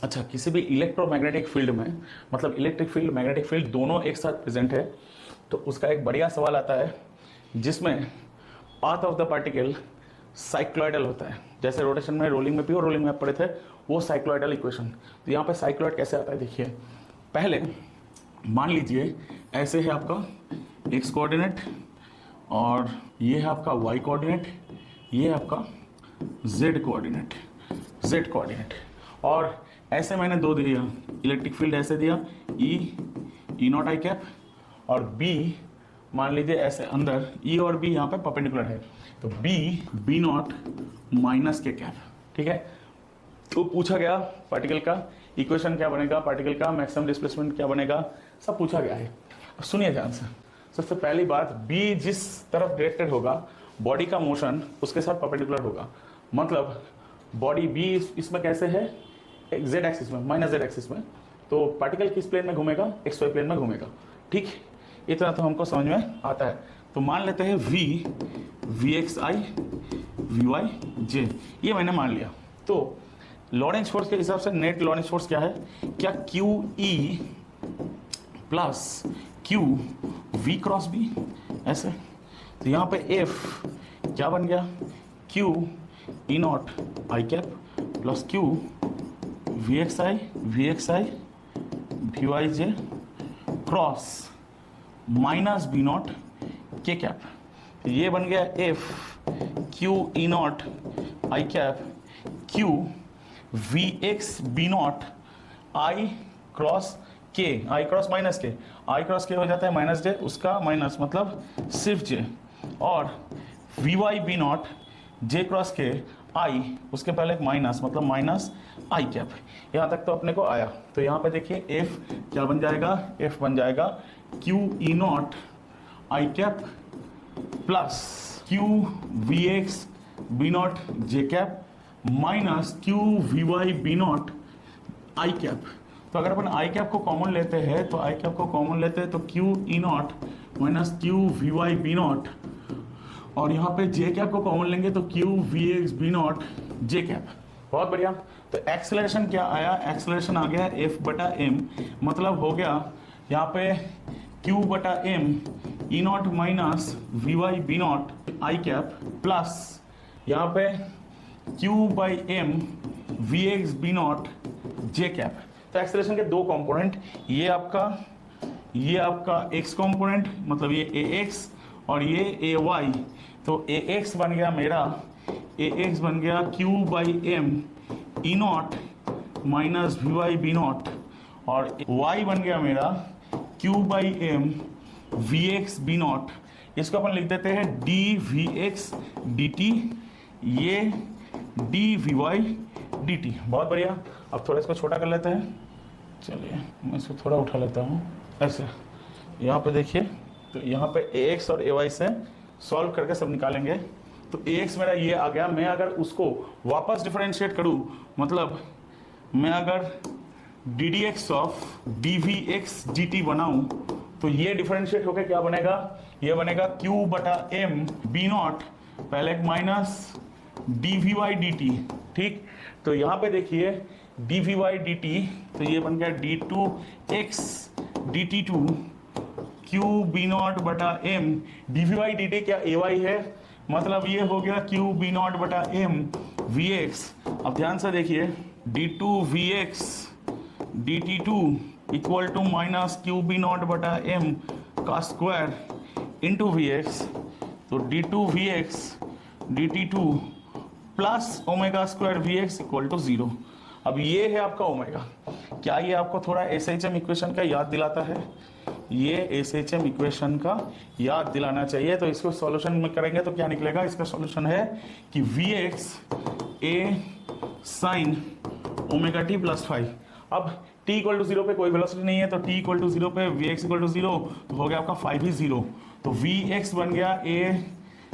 अच्छा, किसी भी इलेक्ट्रोमैग्नेटिक फील्ड में, मतलब इलेक्ट्रिक फील्ड मैग्नेटिक फील्ड दोनों एक साथ प्रेजेंट है, तो उसका एक बढ़िया सवाल आता है जिसमें path of the particle cycloidal होता है। जैसे रोटेशन में, रोलिंग में, प्योर रोलिंग में आप पढ़े थे, वो साइक्लॉइडल इक्वेशन। तो यहाँ पे साइक्लॉइड कैसे आता है देखिए। पहले मान लीजिए ऐसे है आपका एक्स कोऑर्डिनेट और ये है आपका वाई कोऑर्डिनेट, ये है आपका जेड कोऑर्डिनेट, जेड कोऑर्डिनेट। और ऐसे मैंने दो दिया, इलेक्ट्रिक फील्ड ऐसे दिया ई नॉट आई कैप, और बी मान लीजिए ऐसे अंदर ई और बी यहाँ पे परपेंडिकुलर है, तो बी नॉट माइनस के कैप। ठीक है, तो पूछा गया पार्टिकल का इक्वेशन क्या बनेगा, पार्टिकल का मैक्सिमम डिस्प्लेसमेंट क्या बनेगा, सब पूछा गया है। अब सुनिए ध्यान से। सबसे पहली बात, बी जिस तरफ डायरेक्टेड होगा बॉडी का मोशन उसके साथ परपेंडिकुलर होगा। मतलब बॉडी बी इसमें कैसे है, जेड एक्सिस में, माइनस जेड एक्सिस में, तो पार्टिकल किस प्लेन में घूमेगा, एक्स वाई प्लेन में घूमेगा। ठीक, इतना तो हमको समझ में आता है। तो मान लेते हैं v x i v y j, ये मैंने मान लिया। तो लॉरेंज फोर्स के हिसाब से नेट लॉरेंज फोर्स क्या है, क्या q e plus q v cross b, ऐसे। तो यहाँ पे एफ क्या बन गया, q e naught i cap plus q v x i v y j cross minus b naught k cap. ये बन गया f q e naught i cap q v x b naught i cross k, i cross minus के, i cross के हो जाता है minus जे, उसका minus मतलब सिर्फ जे, और v y b naught j cross k i, उसके पहले एक माइनस मतलब माइनस आई कैप। यहाँ तक तो अपने को आया। तो यहाँ पे देखिए एफ क्या बन जाएगा, एफ बन जाएगा q e naught i cap plus q v x b naught j cap minus q v y b naught i cap. तो अगर अपन आई कैप को कॉमन लेते हैं, तो आई कैप को कॉमन लेते हैं तो q e not minus q v y b not, और यहाँ पे जे कैप को कॉमन लेंगे तो q v x b naught j cap. बहुत बढ़िया। तो एक्सेलरेशन क्या आया, एक्सेलरेशन आ गया एफ बटा एम, मतलब हो गया यहाँ पे क्यू बटा m e not minus v y b naught i cap plus यहाँ पे q by m v x b naught j cap. तो एक्सेलरेशन के दो कंपोनेंट, ये आपका एक्स कंपोनेंट मतलब ये ए एक्स और ये ए वाई। तो ए एक्स बन गया मेरा, ए एक्स बन गया q by m e not minus v y b not, और वाई बन गया मेरा q by m v x b not. इसको अपन लिख देते हैं d v x d t, ये d v y d t. बहुत बढ़िया। अब थोड़ा इसको छोटा कर लेते हैं, चलिए मैं इसको थोड़ा उठा लेता हूँ ऐसे। यहाँ पे देखिए, तो यहाँ पे ए एक्स और ए वाई से सॉल्व करके सब निकालेंगे। तो ए एक्स मेरा ये आ गया, मैं अगर उसको वापस डिफरेंशिएट करूँ, मतलब मैं अगर d d x of d v x d t बनाऊँ, तो ये डिफरेंशिएट होकर क्या बनेगा, ये बनेगा क्यू बटा एम बी नॉट, पहले एक minus d v y d t. ठीक, तो यहाँ पे देखिए d v y d t, तो ये बन गया d two x d t two q b not बटा m, d v y d t क्या ए वाई है, मतलब ये हो गया क्यू बी नॉट बटा एम वी एक्स। अब ध्यान से देखिए, d two v x d t two equal to minus Q b not बटा एम का स्क्वायर इंटू वी एक्स, तो d two v x d t two plus omega square v x equal to 0। अब ये है आपका omega. क्या ये आपको थोड़ा एस एच एम इक्वेशन का याद दिलाता है, ये एस एच एम इक्वेशन का याद दिलाना चाहिए। तो इसको सॉल्यूशन में करेंगे तो क्या निकलेगा, इसका सॉल्यूशन है कि v x a sine omega t plus 5। अब t इक्वल टू 0 पे कोई वेलोसिटी नहीं है, तो t इक्वल टू 0 पे वी एक्स इक्वल टू 0, तो हो गया आपका 5 ही 0। तो वी एक्स बन गया ए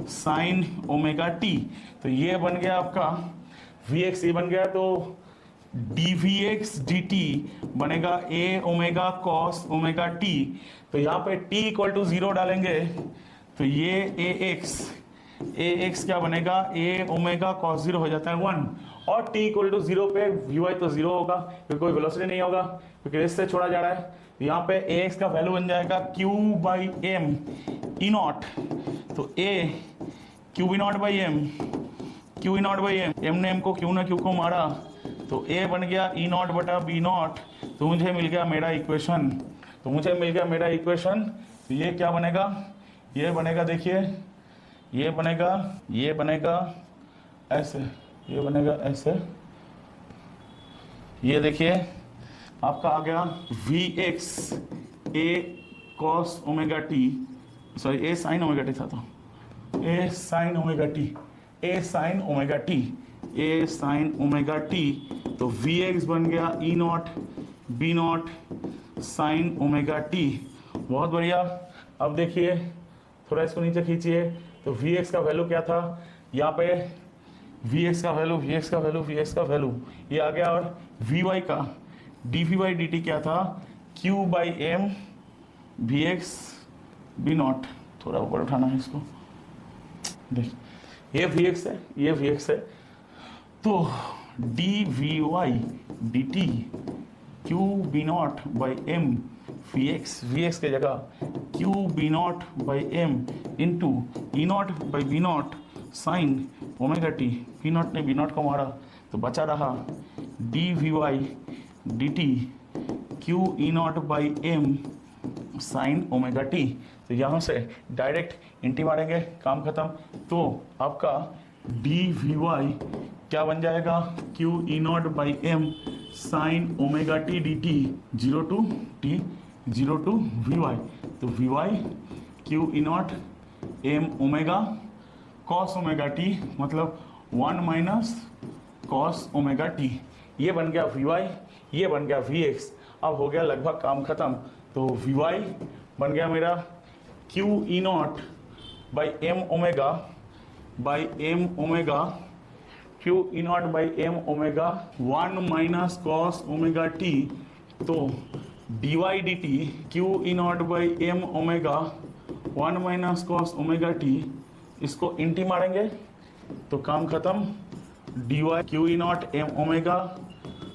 साइन ओमेगा टी, तो ये बन गया आपका वी एक्स, ये बन गया, तो d v x d t बनेगा a omega cos omega t. तो यहाँ पे t इक्वल टू 0 डालेंगे तो ये ए एक्स क्या बनेगा, ए ओमेगा कॉस 0 हो जाता है 1, और t इक्वल टू 0 पे vy तो 0 होगा क्योंकि कोई वेलोसिटी नहीं होगा क्योंकि रेस से छोड़ा जा रहा है। तो यहाँ पे ax का वैल्यू बन जाएगा q by m e naught. तो a q e not by m, q e not by m ने m को q ने q को मारा तो a बन गया ई नॉट बटा बी नॉट। तो मुझे मिल गया मेरा इक्वेशन, तो ये क्या बनेगा, ये बनेगा, देखिए ये बनेगा ऐसे, ये बनेगा ऐसे, ये देखिए आपका आ गया Vx a cos omega t, sorry a sin omega t था, तो a sin ओमेगा टी, तो Vx बन गया e not b not sine omega t. बहुत बढ़िया। अब देखिए थोड़ा इसको नीचे खींचिए, तो Vx का वैल्यू क्या था, यहाँ पे Vx का वैल्यू ये आ गया, और Vy का dV बाई डी टी क्या था, Q by m Vx b naught. थोड़ा ऊपर उठाना है इसको, देख ये Vx है, तो dVy dt Q b naught by m Vx के जगह Q b naught by m into e not by b not sine omega t. B naught ने बी नॉट को मारा तो बचा रहा dVy dt Q e not by m sine omega t. तो यहाँ से डायरेक्ट इंटी मारेंगे, काम खत्म। तो आपका dVy क्या बन जाएगा, Q e not by m sine omega t d t, 0 to Vy। तो Vy Q e naught m omega cos omega t, मतलब 1 माइनस कॉस ओमेगा टी। ये बन गया Vy, ये बन गया Vx। अब हो गया लगभग काम खत्म। तो Vy बन गया मेरा Q e not by m omega Q e not by m omega 1 minus cos omega t. तो dy dt Q e not by m omega 1 minus cos omega t, इसको इंटी मारेंगे तो काम खत्म। dy Q e naught m omega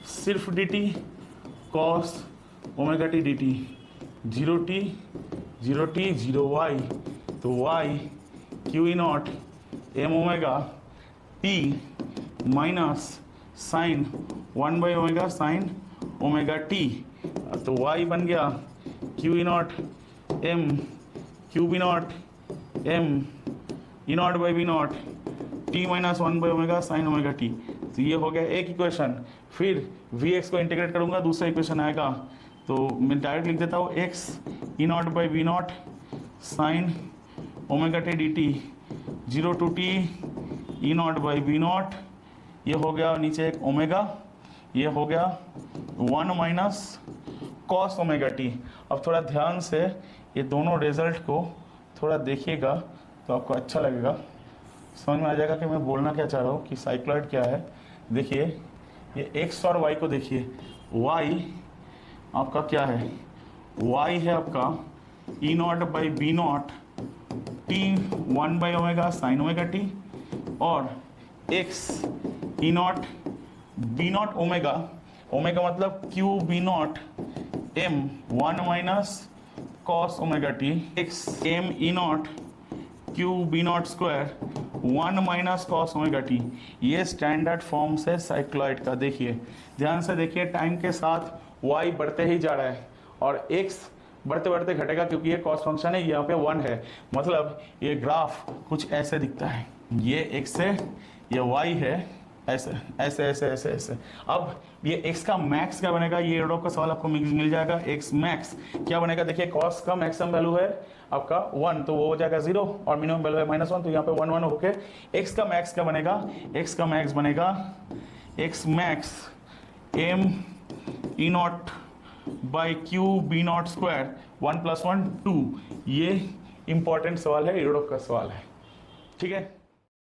सिर्फ dt cos omega t dt, 0 t 0 y। तो y Q e naught m omega t minus sine 1 by omega sine omega t. तो y बन गया Q e naught m Q b not m e not by b not t minus 1 by omega sine omega t. तो ये हो गया एक equation. फिर Vx को इंटीग्रेट करूंगा, दूसरा इक्वेशन आएगा। तो मैं डायरेक्ट लिख देता हूँ x e not by b not sine omega t d t, 0 to t e not by b naught. ये हो गया नीचे एक ओमेगा, ये हो गया 1 माइनस कॉस ओमेगा टी। अब थोड़ा ध्यान से ये दोनों रिजल्ट को थोड़ा देखिएगा तो आपको अच्छा लगेगा, समझ में आ जाएगा कि मैं बोलना क्या चाह रहा हूँ कि साइक्लॉइड क्या है। देखिए ये x और y को देखिए, y आपका क्या है, y है आपका e not by b not t 1 by omega sine omega t, और x e not b not omega, omega मतलब Q b not m 1 minus cos omega t, x m e not Q b not square 1 minus cos omega t. ये standard form से cycloid का। देखिए ध्यान से देखिए, time के साथ y बढ़ते ही जा रहा है और x बढ़ते बढ़ते घटेगा क्योंकि ये कॉस फंक्शन है, यहाँ पे 1 है, मतलब ये ग्राफ कुछ ऐसे दिखता है। ये x है, ये y है, ऐसे ऐसे ऐसे ऐसे ऐसे। अब ये x का मैक्स क्या बनेगा, ये एडोप का सवाल आपको मिल जाएगा। x मैक्स क्या बनेगा, देखिए cos का मैक्सिमम वैल्यू है आपका 1, तो वो हो जाएगा 0 और मिनिमम वैल्यू है -1, तो यहाँ पे 1 1 होके x का मैक्स क्या बनेगा, x का मैक्स बनेगा x max m e not by Q b not square 1 + 1 2। ये इंपॉर्टेंट सवाल है, एडोप का सवाल है, ठीक है।